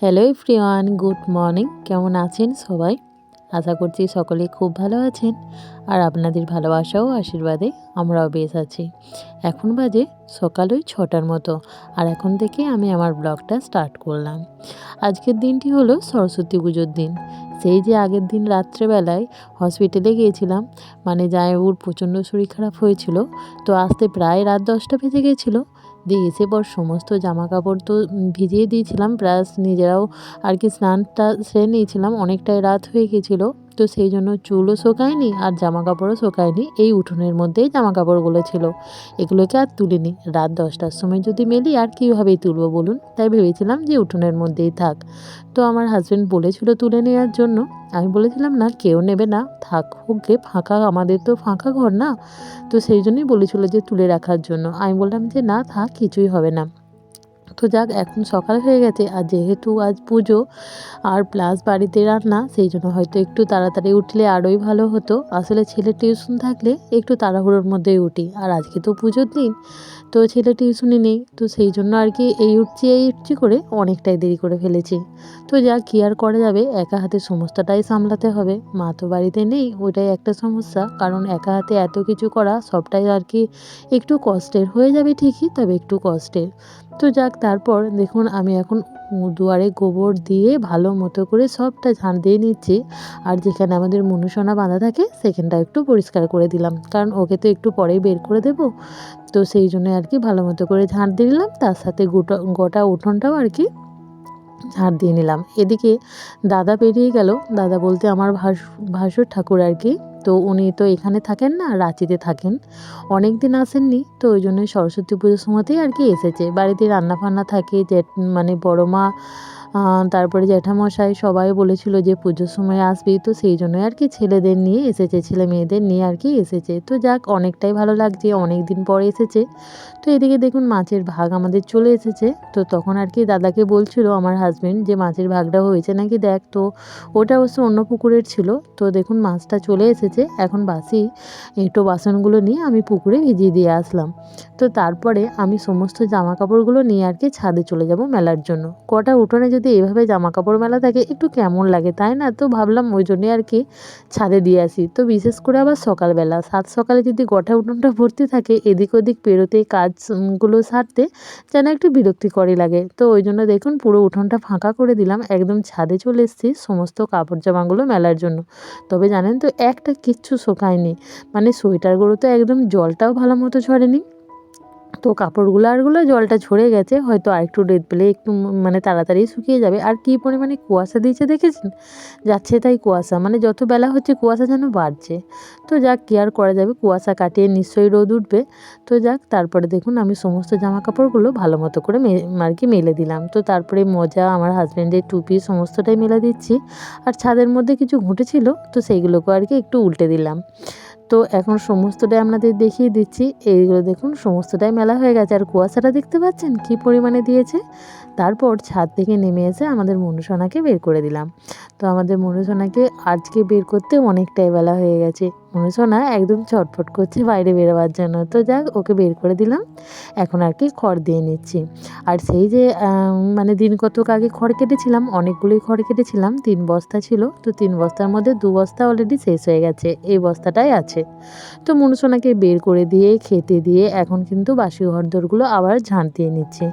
Hello everyone, good morning. কেমন আছেন সবাই? আশা করছি সকলে খুব ভালো আছেন। আর আপনাদের ভালোবাসা ও আশীর্বাদে আমরাও বেশ আছি। এখন বাজে সকাল ওই 6টার মতো। আর এখন থেকে আমি আমার ব্লগটা স্টার্ট করলাম। আজকের দিনটি হলো সরস্বতী পুজোর দিন। সেই যে আগের দিন রাত্রেবেলায় হসপিটালে গিয়েছিলাম, মানে জামাইবাবুর প্রচণ্ড শরীর খারাপ হয়েছিল। তো আসতে প্রায় রাত 10টা বেজে গিয়েছিলো। দিয়ে এসে পর সমস্ত জামা কাপড় তো ভিজিয়ে দিয়েছিলাম, প্লাস নিজেরাও আর কি স্নানটা সেরে নিয়েছিলাম। অনেকটাই রাত হয়ে গেছিলো, তো সেই জন্য চুলও শোকায়নি আর জামা কাপড়ও শোকায়নি। এই উঠোনের মধ্যেই জামা কাপড়গুলো ছিল, এগুলোকে আর তুলিনি। রাত 10টার সময় যদি মেলি আর কীভাবেই তুলবো বলুন, তাই ভেবেছিলাম যে উঠোনের মধ্যেই থাক। তো আমার হাজব্যান্ড বলেছিল তুলে নেওয়ার জন্য। আমি বলেছিলাম না, কেউ নেবে না, থাক হোক, ফাঁকা, আমাদের তো ফাঁকা ঘর না। তো সেই জন্যই বলেছিল যে তুলে রাখার জন্য। আমি বললাম যে না থাক, কিছুই হবে না। তো যাক, এখন সকাল হয়ে গেছে আর যেহেতু আজ পুজো আর প্লাস বাড়িতে রান্না, সেই জন্য হয়তো একটু তাড়াতাড়ি উঠলে আরোই ভালো হতো। আসলে ছেলে টিউশন থাকলে একটু তাড়াহুড়োর মধ্যেই উঠি, আর আজকে তো পুজোর দিন, তো ছেলে টিউশনি নেই, তো সেই জন্য আর কি এই উঠছি করে অনেকটাই দেরি করে ফেলেছি। তো যাক, কী আর করা যাবে, একা হাতে সমস্তটাই সামলাতে হবে। মা তো বাড়িতে নেই, ওইটাই একটা সমস্যা। কারণ একা হাতে এত কিছু করা সবটাই আর কি একটু কষ্টের হয়ে যাবে ঠিকই, তবে একটু কষ্টের। তো যাক, তারপর দেখুন আমি এখন দুয়ারে গোবর দিয়ে ভালো মতো করে সবটা ঝাঁট দিয়ে নিচ্ছি। আর যেখানে আমাদের মনুসোনা বাঁধা থাকে সেখানটা একটু পরিষ্কার করে দিলাম, কারণ ওকে তো একটু পরেই বের করে দেবো। তো সেই জন্য আর কি ভালো মতো করে ঝাঁট দিয়ে নিলাম, তার সাথে গোটা উঠোনটাও আর কি ঝাঁট দিয়ে নিলাম। এদিকে দাদা বেরিয়ে গেল। দাদা বলতে আমার ভাসুর ঠাকুর আর কি। তো উনি তো এখানে থাকেন না, রাঁচিতে থাকেন। অনেক দিন আসেননি, তো ওই জন্যই সরস্বতী পুজোর সময়তেই আর কি এসেছে। বাড়িতে রান্না ফান্না থাকে, যে মানে বড় মা, তারপরে জ্যাঠামশাই সবাই বলেছিল যে পুজোর সময় আসবি, তো সেই জন্যই আর কি ছেলেদের নিয়ে এসেছে, ছেলে মেয়েদের নিয়ে আর কি এসেছে। তো যাক, অনেকটাই ভালো লাগছে, অনেক দিন পরে এসেছে। তো এদিকে দেখুন মাছের ভাগ আমাদের চলে এসেছে। তো তখন আর কি দাদাকে বলছিল আমার হাজব্যান্ড যে মাছের ভাগটা হয়েছে নাকি দেখ। তো ওটা অবশ্য অন্য পুকুরের ছিল। তো দেখুন মাছটা চলে এসেছে। এখন একটু বাসনগুলো নিয়ে আমি পুকুরে ভিজিয়ে দিয়ে আসলাম। তো তারপরে আমি সমস্ত জামা কাপড়গুলো নিয়ে আর কি ছাদে চলে যাব মেলার জন্য। কটা উঠোনে যদি এভাবে জামা কাপড় মেলা থাকে একটু কেমন লাগে, তাই না? তো ভাবলাম ওই জন্যই আর কি ছাদে দিয়ে আসি। তো বিশেষ করে আবার সকালবেলা, সকালে যদি গোটা উঠোনটা ভর্তি থাকে, এদিক ওদিক পেরোতে কাজগুলো সারতে যেন একটু বিরক্তিকরই লাগে। তো ওই জন্য দেখুন পুরো উঠোনটা ফাঁকা করে দিলাম, একদম ছাদে চলে এসেছি সমস্ত কাপড় জামাগুলো মেলার জন্য। তবে জানেন তো, একটা কিচ্ছু শোকায়নি, মানে সোয়েটারগুলো তো একদম জলটাও ভালো মতো ঝরেনি। তো কাপড়গুলো জলটা ঝরে গেছে, হয়তো আরেকটু রোদ পেলে একটু মানে তাড়াতাড়ি শুকিয়ে যাবে। আর কী পরিমাণে কুয়াশা দিয়েছে দেখেছেন? যাচ্ছে তাই কুয়াশা, মানে যত বেলা হচ্ছে কুয়াশা যেন বাড়ছে। তো যাক, কী আর করা যাবে, কুয়াশা কাটিয়ে নিশ্চয়ই রোদ উঠবে। তো যাক, তারপরে দেখুন আমি সমস্ত জামা কাপড়গুলো ভালো মতো করে আর কি মেলে দিলাম। তো তারপরে মোজা, আমার হাজব্যান্ডের টুপি সমস্তটাই মেলে দিচ্ছি। আর ছাদের মধ্যে কিছু ঘুঁটেছিল, তো সেইগুলোকেও আর কি একটু উল্টে দিলাম। তো এখন সমস্তটাই আপনাদের দেখিয়ে দিচ্ছি। এইগুলো দেখুন সমস্তটাই মেলা হয়ে গেছে, আর কুয়াশাটা দেখতে পাচ্ছেন কী পরিমাণে দিয়েছে। তারপর ছাদ থেকে নেমে এসে আমাদের মনুসোনাকে বের করে দিলাম। তো আমাদের মনুসোনাকে আজকে বের করতে অনেকটাই বেলা হয়ে গেছে। মনুসোনা একদম ছটফট করছে বাইরে বেরোবার জন্য। তো যাক, ওকে বের করে দিলাম। এখন আর কি খড় দিয়ে নিচ্ছি। আর সেই যে মানে দিন কতক আগে খড় কেটেছিলাম, অনেকগুলোই খড় কেটেছিলাম, 3 বস্তা ছিল। তো 3 বস্তার মধ্যে 2 বস্তা অলরেডি শেষ হয়ে গেছে, এই বস্তাটাই আছে। তো মনুসোনাকে বের করে দিয়ে খেতে দিয়ে এখন কিন্তু বাসি ঘরদোরগুলো আবার ঝাঁট দিয়ে নিচ্ছি।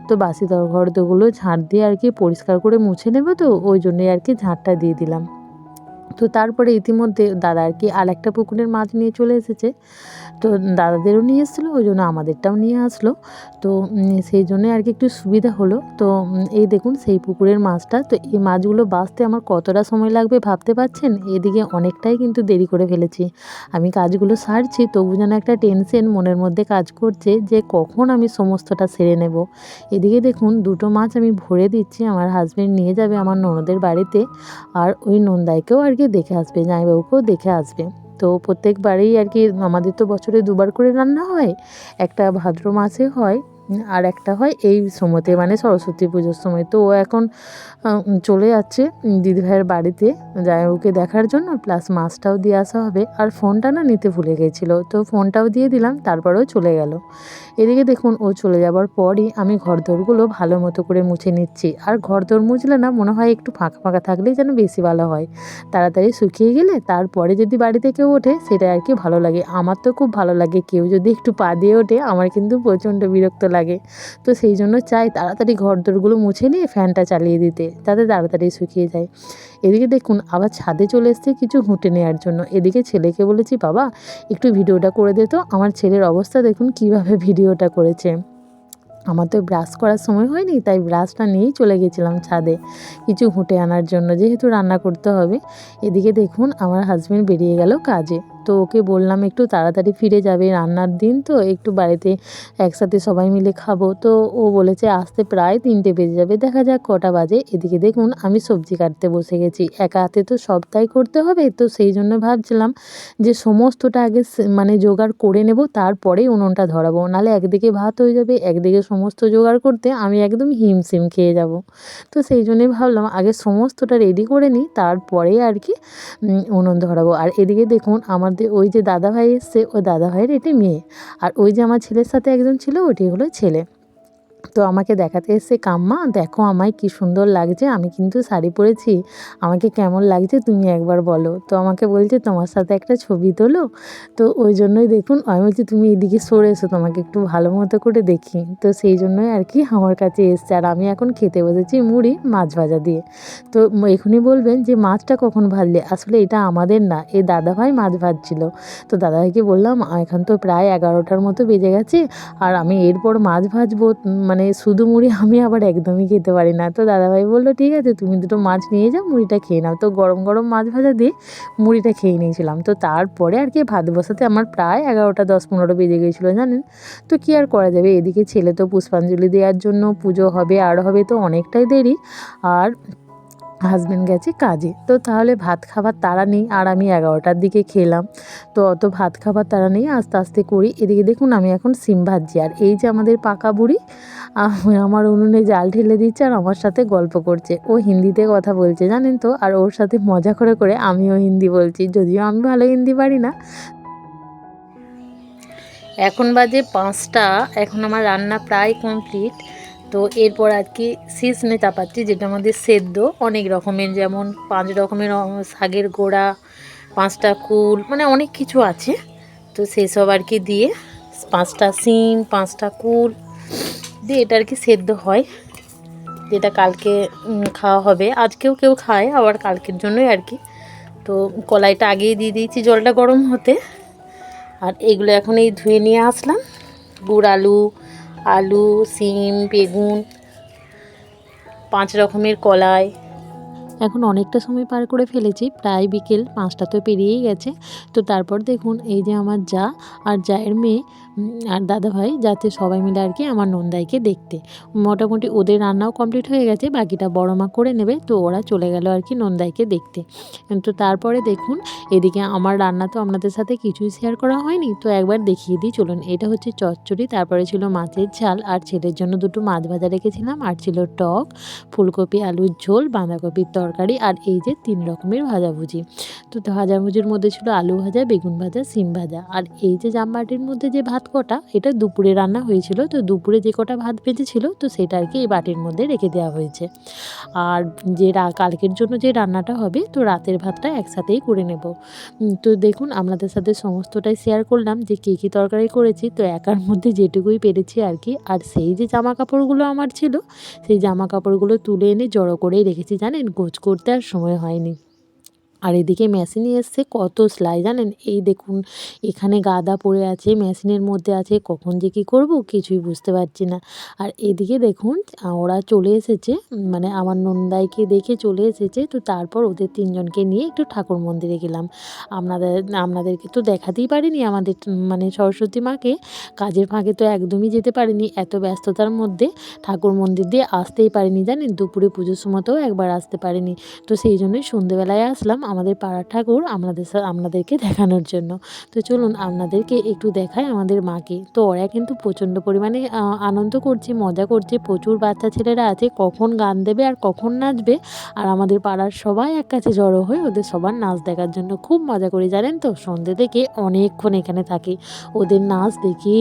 তো বাসি ঘরদোরগুলো ঝাঁট দিয়ে আর কি পরিষ্কার করে মুছে নেব, তো ওই জন্যই আর কি ঝাঁটটা দিয়ে দিলাম। তো তারপরে ইতিমধ্যে দাদা আর কি আরেকটা পুকুরের মাছ নিয়ে চলে এসেছে। তো দাদাদেরও নিয়ে এসেছিলো, ওই জন্য আমাদেরটাও নিয়ে আসলো। তো সেই জন্যই আর কি একটু সুবিধা হলো। তো এই দেখুন সেই পুকুরের মাছটা। তো এই মাছগুলো বাছতে আমার কতটা সময় লাগবে ভাবতে পারছেন? এদিকে অনেকটাই কিন্তু দেরি করে ফেলেছি। আমি কাজগুলো সারছি, তবু যেন একটা টেনশন মনের মধ্যে কাজ করছে যে কখন আমি সমস্তটা সেরে নেব। এদিকে দেখুন 2টো মাছ আমি ভরে দিচ্ছি, আমার হাজব্যান্ড নিয়ে যাবে আমার ননদের বাড়িতে। আর ওই নন্দাইকেও আর কি দেখে আসবে, জামাইবাবুকেও দেখে আসবে। তো প্রত্যেকবারেই আর কি আমাদের তো বছরে 2বার করে রান্না হয়। একটা ভাদ্র মাসে হয়, আর একটা হয় এই সময়তে মানে সরস্বতী পুজোর সময়। তো ও এখন চলে যাচ্ছে দিদিভাইয়ের বাড়িতে জামাইবাবুকে দেখার জন্য, প্লাস মাছটাও দিয়ে আসা হবে। আর ফোনটা না নিতে ভুলে গেছিলো, তো ফোনটাও দিয়ে দিলাম, তারপরেও চলে গেল। এদিকে দেখুন ও চলে যাবার পরই আমি ঘরদোরগুলো ভালো মতো করে মুছে নিচ্ছি। আর ঘরদোর মুছলে না মনে হয় একটু ফাঁকা ফাঁকা থাকলেই যেন বেশি ভালো হয়, তাড়াতাড়ি শুকিয়ে গেলে তারপরে যদি বাড়িতে কেউ ওঠে সেটা আর কি ভালো লাগে। আমার তো খুব ভালো লাগে, কেউ যদি একটু পা দিয়ে ওঠে আমার কিন্তু প্রচণ্ড বিরক্ত লাগে। তো সেই জন্য চাই তাড়াতাড়ি ঘরদোরগুলো মুছে নিয়ে ফ্যানটা চালিয়ে দিতে, যাতে তাড়াতাড়ি শুকিয়ে যায়। এদিকে দেখুন আবার ছাদে চলে এসেছে কিছু ঘুঁটে নেওয়ার জন্য। এদিকে ছেলেকে বলেছি, বাবা একটু ভিডিওটা করে দে তো। আমার ছেলের অবস্থা দেখুন কিভাবে ভিডিওটা করেছে। আমার তো ব্রাশ করার সময় হয়নি, তাই ব্রাশটা নিয়েই চলে গেছিলাম ছাদে কিছু ঘুঁটে আনার জন্য, যেহেতু রান্না করতে হবে। এদিকে দেখুন আমার হাজব্যান্ড বেরিয়ে গেল কাজে। তো ওকে বললাম একটু তাড়াতাড়ি ফিরে যাবে, রান্নার দিন তো একটু বাড়িতে একসাথে সবাই মিলে খাবো। তো ও বলেছে আসতে প্রায় 3টে বেজে যাবে, দেখা যাক কটা বাজে। এদিকে দেখুন আমি সবজি কাটতে বসে গেছি, একা হাতে তো সবটাই করতে হবে। তো সেই জন্য ভাবছিলাম যে সমস্তটা আগে মানে জোগাড় করে নেব, তারপরেই উনুনটা ধরাবো, নাহলে একদিকে ভাত হয়ে যাবে, একদিকে সমস্ত জোগাড় করতে আমি একদম হিমশিম খেয়ে যাব। তো সেই জন্যই ভাবলাম আগে সমস্তটা রেডি করে নিই, তারপরে আর কি উনুন ধরাবো। আর এদিকে দেখুন আমাদের ওই যে দাদাভাই এসছে, ওই দাদাভাইয়ের এটি মেয়ে, আর ওই যে আমার ছেলের সাথে একজন ছিল ওটি হলো ছেলে। তো আমাকে দেখাতে এসছে, কাম্মা দেখো আমায় কি সুন্দর লাগছে, আমি কিন্তু শাড়ি পরেছি, আমাকে কেমন লাগছে তুমি একবার বলো। তো আমাকে বলছে তোমার সাথে একটা ছবি তোলো। তো ওই জন্যই দেখুন আমি বলছি তুমি এদিকে সরে এসো, তোমাকে একটু ভালো মতো করে দেখি। তো সেই জন্যই আর কি আমার কাছে এসছে। আর আমি এখন খেতে বসেছি মুড়ি মাছ ভাজা দিয়ে। তো এখনই বলবেন যে মাছটা কখন ভাজলে, আসলে এটা আমাদের না, এই দাদাভাই মাছ ভাজছিল। তো দাদাভাইকে বললাম এখন তো প্রায় 11টার মতো বেজে গেছে, আর আমি এরপর মাছ ভাজবো, মানে শুধু মুড়ি আমি আবার একদমই খেতে পারি না। তো দাদাভাই বললো ঠিক আছে তুমি দুটো মাছ নিয়ে যাও, মুড়িটা খেয়ে নাও। তো গরম গরম মাছ ভাজা দিয়ে মুড়িটা খেয়ে নিয়েছিলাম। তো তারপরে আর কি ভাত বসাতে আমার প্রায় 11টা 10-15 বেজে গিয়েছিলো জানেন। তো কী আর করা যাবে, এদিকে ছেলে তো পুষ্পাঞ্জলি দেওয়ার জন্য, পুজো হবে আর হবে, তো অনেকটাই দেরি। আর হাজব্যান্ড গেছে কাজে, তো তাহলে ভাত খাবার তাড়া নেই, আর আমি 11টার দিকে খেলাম। তো অত ভাত খাবার তাড়া নেই, আস্তে আস্তে করি। এদিকে দেখুন আমি এখন সিম ভাজছি, আর এই যে আমাদের পাকা বুড়ি আমার উনুনে জাল ঢেলে দিচ্ছে আর আমার সাথে গল্প করছে। ও হিন্দিতে কথা বলছে জানেন তো, আর ওর সাথে মজা করে করে আমিও হিন্দি বলছি, যদিও আমি ভালো হিন্দি পারি না। এখন বাজে 5টা, এখন আমার রান্না প্রায় কমপ্লিট। তো এরপর আর কি সিজনে চাপাচ্ছি, যেটা আমাদের সেদ্ধ অনেক রকমের, যেমন 5 রকমের শাকের গোড়া, 5টা কুল, মানে অনেক কিছু আছে। তো সেসব আর কি দিয়ে 5টা সিম, 5টা কুল দিয়ে এটা আর কি সেদ্ধ হয়, যেটা কালকে খাওয়া হবে। আজকেও কেউ খায়, আবার কালকের জন্যই আর কি। তো কলাইটা আগেই দিয়ে দিয়েছি জলটা গরম হতে। আর এগুলো এখন এই ধুয়ে নিয়ে আসলাম, গুড় আলু, আলু, সিম, বেগুন, 5 রকমের কলাই। এখন অনেকটা সময় পার করে ফেলেছি, প্রায় বিকেল 5টা তো পেরিয়েই গেছে। তো তারপর দেখুন এই যে আমার যা আর জায়ের মেয়ে আর দাদাভাই যাতে সবাই মিলে আর কি আমার নন্দাইকে দেখতে। মোটামুটি ওদের রান্নাও কমপ্লিট হয়ে গেছে, বাকিটা বড় মা করে নেবে। তো ওরা চলে গেল আর কি নন্দাইকে দেখতে। তো তারপরে দেখুন এদিকে আমার রান্না তো আপনাদের সাথে কিছুই শেয়ার করা হয়নি, তো একবার দেখিয়ে দিই চলুন। এটা হচ্ছে চচ্চড়ি, তারপরে ছিল মাছের ঝাল, আর ছেলের জন্য দুটো মাছ ভাজা রেখেছিলাম, আর ছিল টক, ফুলকপি আলুর ঝোল, বাঁধাকপির তরকারি, আর এই যে 3 রকমের ভাজাভুজি। তো ভাজাভুজির মধ্যে ছিল আলু ভাজা, বেগুন ভাজা, সিম ভাজা। আর এই যে জামবাটির মধ্যে যে ভাত কটা, এটা দুপুরে রান্না হয়েছিল। তো দুপুরে যে কটা ভাত বেঁচেছিল তো সেটা আর কি এই বাটির মধ্যে রেখে দেওয়া হয়েছে। আর যে কালকের জন্য যে রান্নাটা হবে, তো রাতের ভাতটা একসাথেই করে নেব। তো দেখুন আপনাদের সাথে সমস্তটাই শেয়ার করলাম যে কী কী তরকারি করেছি। তো একার মধ্যে যেটুকুই পেরেছি আর কি। আর সেই যে জামা কাপড়গুলো আমার ছিল, সেই জামা কাপড়গুলো তুলে এনে জড়ো করেই রেখেছি জানেন, গোছ করতে আর সময় হয়নি। আর এদিকে মেশিনে এসছে কত সেলাই জানেন, এই দেখুন এখানে গাদা পড়ে আছে, মেশিনের মধ্যে আছে, কখন যে কী করব কিছুই বুঝতে পারছি না। আর এদিকে দেখুন ওরা চলে এসেছে, মানে আমার নন্দাইকে দেখে চলে এসেছে। তো তারপর ওদের 3জনকে নিয়ে একটু ঠাকুর মন্দিরে গেলাম। আপনাদেরকে তো দেখাতেই পারিনি আমাদের মানে সরস্বতী মাকে, কাজের ফাঁকে তো একদমই যেতে পারিনি, এত ব্যস্ততার মধ্যে ঠাকুর মন্দির দিয়ে আসতেই পারিনি জানেন, দুপুরে পুজোর সময়তেও একবার আসতে পারিনি। তো সেই জন্যই সন্ধেবেলায় আসলাম আমাদের পাড়ার ঠাকুর আপনাদেরকে দেখানোর জন্য। তো চলুন আপনাদেরকে একটু দেখাই আমাদের মাকে। তো ওরা কিন্তু প্রচণ্ড পরিমাণে আনন্দ করছে, মজা করছে। প্রচুর বাচ্চা ছেলেরা আছে, কখন গান দেবে আর কখন নাচবে। আর আমাদের পাড়ার সবাই এক কাছে জড়ো হয়ে ওদের সবার নাচ দেখার জন্য খুব মজা করি, জানেন তো। সন্ধ্যে থেকে অনেকক্ষণ এখানে থাকি, ওদের নাচ দেখি,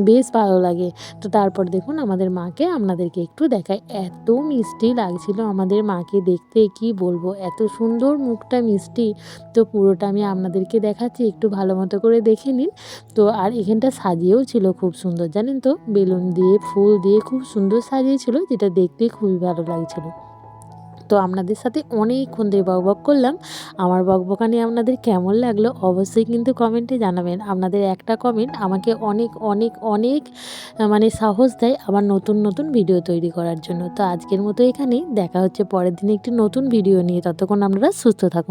বেশ ভালো লাগে। তো তারপর দেখুন আমাদের মাকে আপনাদেরকে একটু দেখাই। এত মিষ্টি লাগছিল আমাদের মাকে দেখতে, কি বলবো, এত সুন্দর, মুখটা মিষ্টি। তো পুরোটা আমি আপনাদেরকে দেখাচ্ছি, একটু ভালো মতো করে দেখে নিন। তো আর এখানটা সাজিয়েও ছিল খুব সুন্দর, জানেন তো, বেলুন দিয়ে ফুল দিয়ে খুব সুন্দর সাজিয়েছিল, যেটা দেখতে খুবই ভালো লাগছিল। তো আপনাদের সাথে অনেকক্ষণ ধরে বকবক করলাম। আমার বকবকানি আপনাদের কেমন লাগলো অবশ্যই কিন্তু কমেন্টে জানাবেন। আপনাদের একটা কমেন্ট আমাকে অনেক অনেক অনেক মানে সাহস দেয় আবার নতুন নতুন ভিডিও তৈরি করার জন্য। তো আজকের মতো এখানেই, দেখা হচ্ছে পরের দিনে একটি নতুন ভিডিও নিয়ে। ততক্ষণ আপনারা সুস্থ থাকুন।